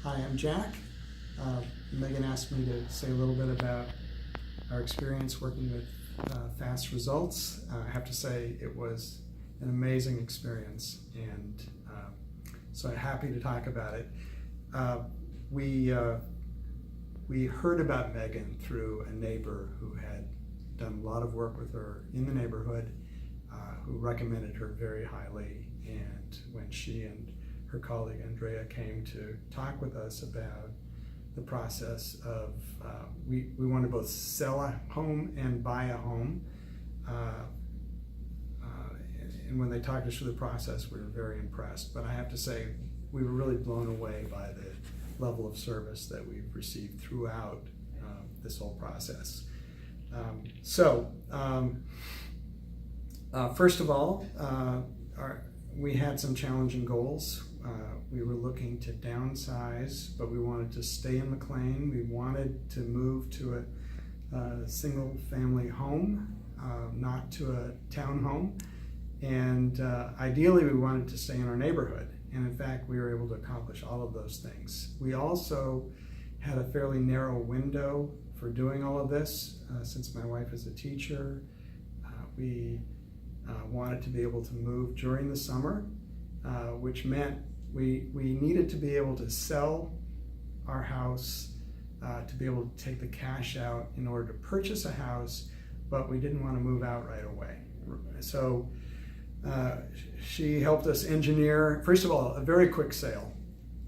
Hi, I'm Jack. Megan asked me to say a little bit about our experience working with FASS Results. I have to say it was an amazing experience, and so I'm happy to talk about it. We heard about Megan through a neighbor who had done a lot of work with her in the neighborhood, who recommended her very highly. And when she and her colleague Andrea came to talk with us about the process of, we want to both sell a home and buy a home. And when they talked us through the process, we were very impressed. But I have to say, we were really blown away by the level of service that we've received throughout this whole process. First of all, we had some challenging goals. We were looking to downsize, but we wanted to stay in McLean. We wanted to move to a single family home, not to a townhome. And ideally, we wanted to stay in our neighborhood. And in fact, we were able to accomplish all of those things. We also had a fairly narrow window for doing all of this. Since my wife is a teacher, we wanted to be able to move during the summer, which meant we needed to be able to sell our house, to be able to take the cash out in order to purchase a house, but we didn't want to move out right away. So she helped us engineer, first of all, a very quick sale.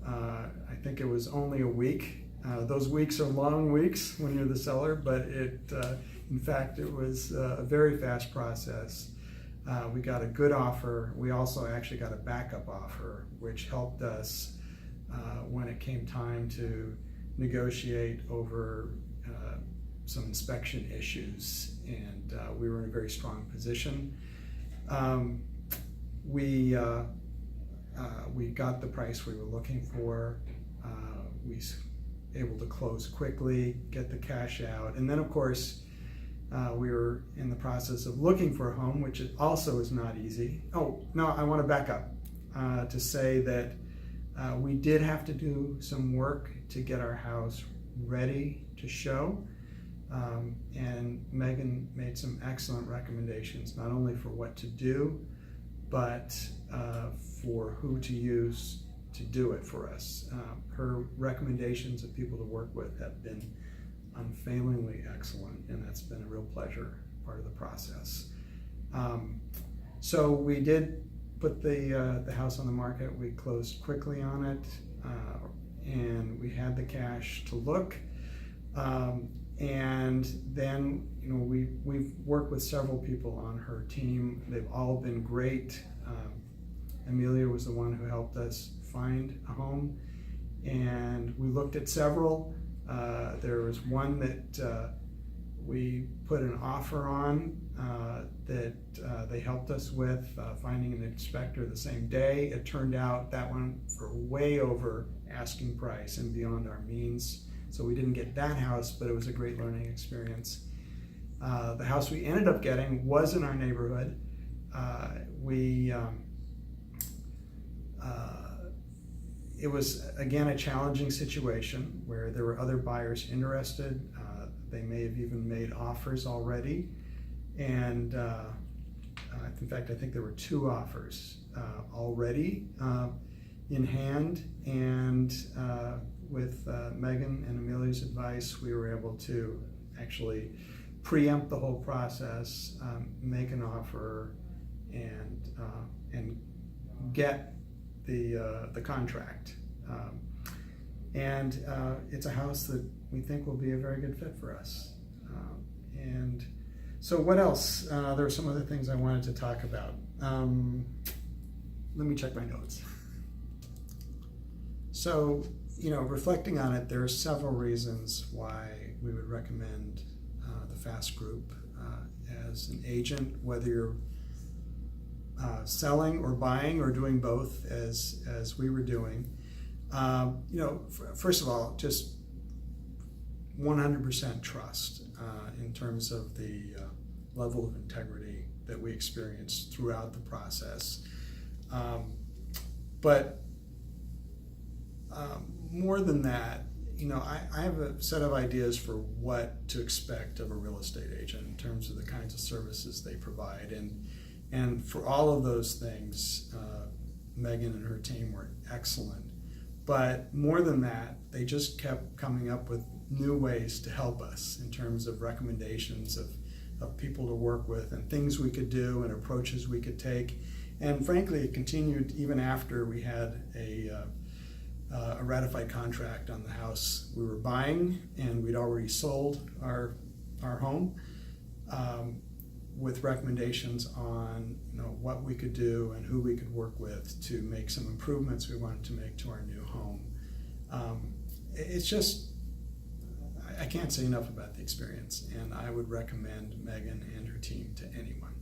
I think it was only a week. Those weeks are long weeks when you're the seller, but in fact, it was a very fast process. We got a good offer. We also actually got a backup offer, which helped us when it came time to negotiate over some inspection issues, and we were in a very strong position. We got the price we were looking for. We were able to close quickly, get the cash out, and then of course we were in the process of looking for a home, which also is not easy. Oh, no, I want to back up to say that we did have to do some work to get our house ready to show. And Megan made some excellent recommendations, not only for what to do, but for who to use to do it for us. Her recommendations of people to work with have been unfailingly excellent, and that's been a real pleasure, part of the process. So we did put the house on the market. We closed quickly on it, and we had the cash to look. And then, we've worked with several people on her team. They've all been great. Amelia was the one who helped us find a home, and we looked at several. There was one that we put an offer on that they helped us with finding an inspector the same day. It turned out that one for way over asking price and beyond our means. So we didn't get that house, but it was a great learning experience. The house we ended up getting was in our neighborhood. It was, again, a challenging situation where there were other buyers interested. They may have even made offers already. And in fact, I think there were 2 offers already in hand. And with Megan and Amelia's advice, we were able to actually preempt the whole process, make an offer, and get the contract. And it's a house that we think will be a very good fit for us. And so what else? There were some other things I wanted to talk about. Let me check my notes. So, reflecting on it, there are several reasons why we would recommend the FASS Group as an agent, whether you're selling or buying or doing both, as we were doing. First of all, just 100% trust in terms of the level of integrity that we experienced throughout the process. But More than that, I have a set of ideas for what to expect of a real estate agent in terms of the kinds of services they provide. And for all of those things, Megan and her team were excellent. But more than that, they just kept coming up with new ways to help us in terms of recommendations of people to work with and things we could do and approaches we could take. And frankly, it continued even after we had a ratified contract on the house we were buying, and we'd already sold our home, with recommendations on what we could do and who we could work with to make some improvements we wanted to make to our new home. It's just, I can't say enough about the experience, and I would recommend Megan and her team to anyone.